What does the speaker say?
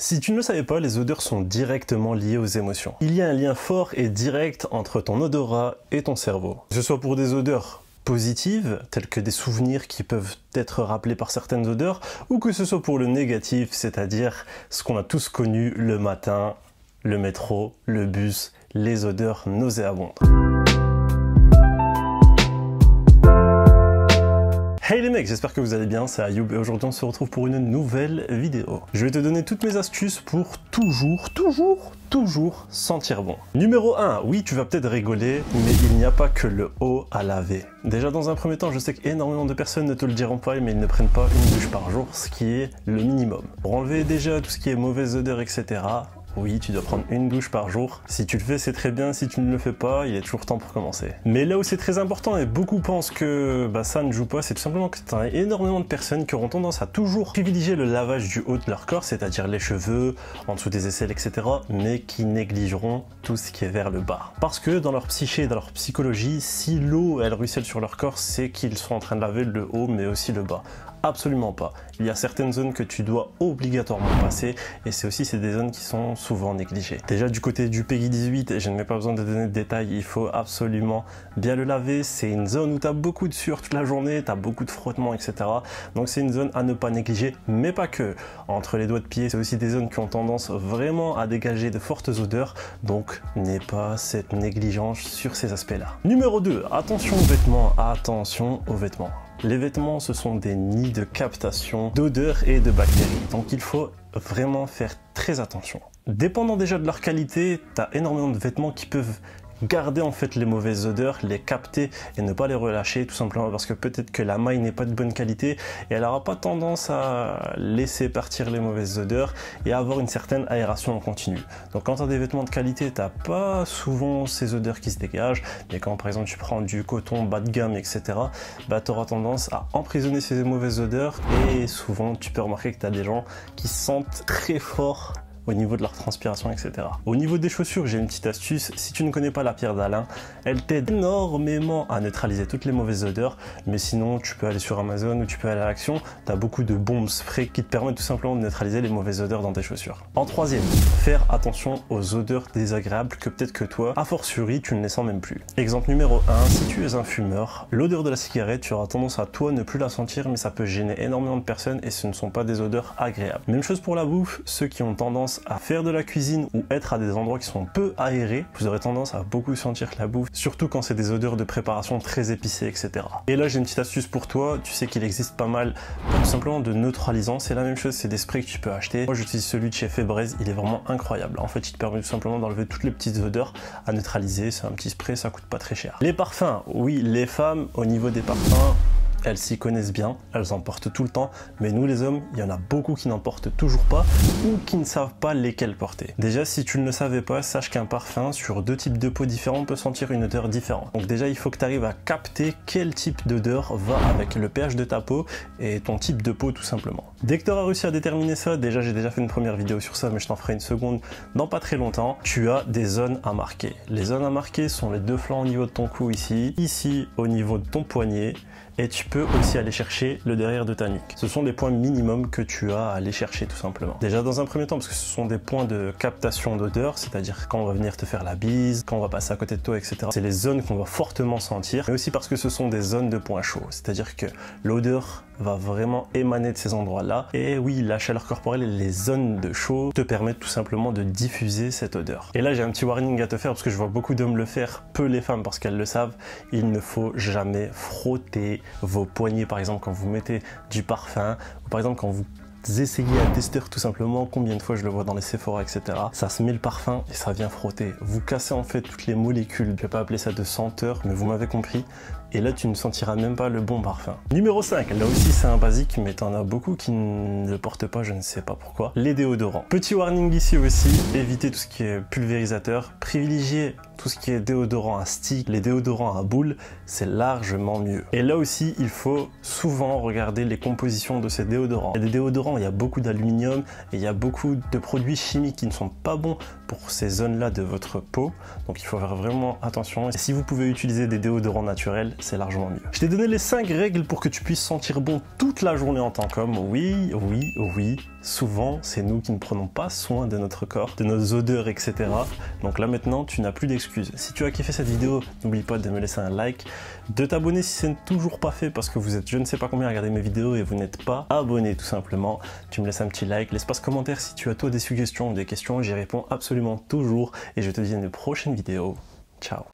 Si tu ne le savais pas, les odeurs sont directement liées aux émotions. Il y a un lien fort et direct entre ton odorat et ton cerveau. Que ce soit pour des odeurs positives, telles que des souvenirs qui peuvent être rappelés par certaines odeurs, ou que ce soit pour le négatif, c'est-à-dire ce qu'on a tous connu le matin, le métro, le bus, les odeurs nauséabondes. Hey les mecs, j'espère que vous allez bien, c'est Ayoub et aujourd'hui on se retrouve pour une nouvelle vidéo. Je vais te donner toutes mes astuces pour toujours sentir bon. Numéro 1, oui tu vas peut-être rigoler, mais il n'y a pas que le haut à laver. Déjà dans un premier temps, je sais qu'énormément de personnes ne te le diront pas, mais ils ne prennent pas une douche par jour, ce qui est le minimum. Pour enlever déjà tout ce qui est mauvaise odeur, etc., oui, tu dois prendre une douche par jour. Si tu le fais, c'est très bien. Si tu ne le fais pas, il est toujours temps pour commencer. Mais là où c'est très important et beaucoup pensent que ça ne joue pas, c'est tout simplement que tu as énormément de personnes qui auront tendance à toujours privilégier le lavage du haut de leur corps, c'est-à-dire les cheveux, en dessous des aisselles, etc., mais qui négligeront tout ce qui est vers le bas. Parce que dans leur psyché, dans leur psychologie, si l'eau, elle ruisselle sur leur corps, c'est qu'ils sont en train de laver le haut, mais aussi le bas. Absolument pas. Il y a certaines zones que tu dois obligatoirement passer et c'est des zones qui sont souvent négligées. Déjà du côté du PEGI 18, je n'ai pas besoin de donner de détails, il faut absolument bien le laver. C'est une zone où tu as beaucoup de sueur toute la journée, tu as beaucoup de frottements, etc. Donc c'est une zone à ne pas négliger, mais pas que. Entre les doigts de pied, c'est aussi des zones qui ont tendance vraiment à dégager de fortes odeurs, donc n'aie pas cette négligence sur ces aspects-là. Numéro 2, attention aux vêtements, attention aux vêtements. Les vêtements, ce sont des nids de captation d'odeurs et de bactéries, donc il faut vraiment faire très attention. Dépendant déjà de leur qualité, tu as énormément de vêtements qui peuvent garder en fait les mauvaises odeurs, les capter et ne pas les relâcher, tout simplement parce que peut-être que la maille n'est pas de bonne qualité et elle n'aura pas tendance à laisser partir les mauvaises odeurs et à avoir une certaine aération en continu. Donc quand tu as des vêtements de qualité, tu n'as pas souvent ces odeurs qui se dégagent, mais quand par exemple tu prends du coton bas de gamme, etc., tu auras tendance à emprisonner ces mauvaises odeurs et souvent tu peux remarquer que tu as des gens qui sentent très fort au niveau de leur transpiration, etc. Au niveau des chaussures, j'ai une petite astuce. Si tu ne connais pas la pierre d'Alain, elle t'aide énormément à neutraliser toutes les mauvaises odeurs, mais sinon tu peux aller sur Amazon ou tu peux aller à l'Action, tu as beaucoup de bombes spray qui te permettent tout simplement de neutraliser les mauvaises odeurs dans tes chaussures. En troisième, faire attention aux odeurs désagréables que peut-être que toi, a fortiori, tu ne les sens même plus. Exemple numéro 1, si tu es un fumeur, l'odeur de la cigarette, tu auras tendance à toi ne plus la sentir, mais ça peut gêner énormément de personnes et ce ne sont pas des odeurs agréables. Même chose pour la bouffe, ceux qui ont tendance à faire de la cuisine ou être à des endroits qui sont peu aérés, vous aurez tendance à beaucoup sentir la bouffe, surtout quand c'est des odeurs de préparation très épicées, etc. Et là j'ai une petite astuce pour toi, tu sais qu'il existe pas mal tout simplement de neutralisants, c'est la même chose, c'est des sprays que tu peux acheter. Moi j'utilise celui de chez Febreze, il est vraiment incroyable. En fait il te permet tout simplement d'enlever toutes les petites odeurs à neutraliser, c'est un petit spray, ça coûte pas très cher. Les parfums, oui les femmes au niveau des parfums, elles s'y connaissent bien, elles en portent tout le temps, mais nous les hommes, il y en a beaucoup qui n'en portent toujours pas ou qui ne savent pas lesquels porter. Déjà, si tu ne le savais pas, sache qu'un parfum sur deux types de peau différents peut sentir une odeur différente. Donc déjà, il faut que tu arrives à capter quel type d'odeur va avec le pH de ta peau et ton type de peau tout simplement. Dès que tu auras réussi à déterminer ça, déjà j'ai déjà fait une première vidéo sur ça, mais je t'en ferai une seconde dans pas très longtemps, tu as des zones à marquer. Les zones à marquer sont les deux flancs au niveau de ton cou ici, ici au niveau de ton poignet, et tu peux aussi aller chercher le derrière de ta nuque. Ce sont des points minimums que tu as à aller chercher tout simplement. Déjà dans un premier temps parce que ce sont des points de captation d'odeur, c'est-à-dire quand on va venir te faire la bise, quand on va passer à côté de toi, etc. C'est les zones qu'on va fortement sentir, mais aussi parce que ce sont des zones de points chauds, c'est-à-dire que l'odeur va vraiment émaner de ces endroits-là. Et oui, la chaleur corporelle et les zones de chaud te permettent tout simplement de diffuser cette odeur. Et là, j'ai un petit warning à te faire parce que je vois beaucoup d'hommes le faire, peu les femmes parce qu'elles le savent. Il ne faut jamais frotter vos poignets, par exemple, quand vous mettez du parfum, ou par exemple, quand vous essayez à tester tout simplement, combien de fois je le vois dans les Sephora, etc. Ça se met le parfum et ça vient frotter. Vous cassez en fait toutes les molécules, je vais pas appeler ça de senteur, mais vous m'avez compris. Et là tu ne sentiras même pas le bon parfum. Numéro 5, là aussi c'est un basique, mais t'en as beaucoup qui ne le portent pas, je ne sais pas pourquoi. Les déodorants. Petit warning ici aussi, évitez tout ce qui est pulvérisateur, privilégiez tout ce qui est déodorant à stick, les déodorants à boule, c'est largement mieux. Et là aussi, il faut souvent regarder les compositions de ces déodorants. Il y a des déodorants, il y a beaucoup d'aluminium et il y a beaucoup de produits chimiques qui ne sont pas bons pour ces zones-là de votre peau. Donc il faut faire vraiment attention. Et si vous pouvez utiliser des déodorants naturels, c'est largement mieux. Je t'ai donné les 5 règles pour que tu puisses sentir bon toute la journée en tant qu'homme. Oui, souvent c'est nous qui ne prenons pas soin de notre corps, de nos odeurs, etc. Donc là maintenant, tu n'as plus d'excuses. Si tu as kiffé cette vidéo, n'oublie pas de me laisser un like, de t'abonner si ce n'est toujours pas fait parce que vous êtes je ne sais pas combien à regarder mes vidéos et vous n'êtes pas abonné tout simplement. Tu me laisses un petit like, l'espace commentaire si tu as toi des suggestions ou des questions, j'y réponds absolument toujours et je te dis à une prochaine vidéo. Ciao.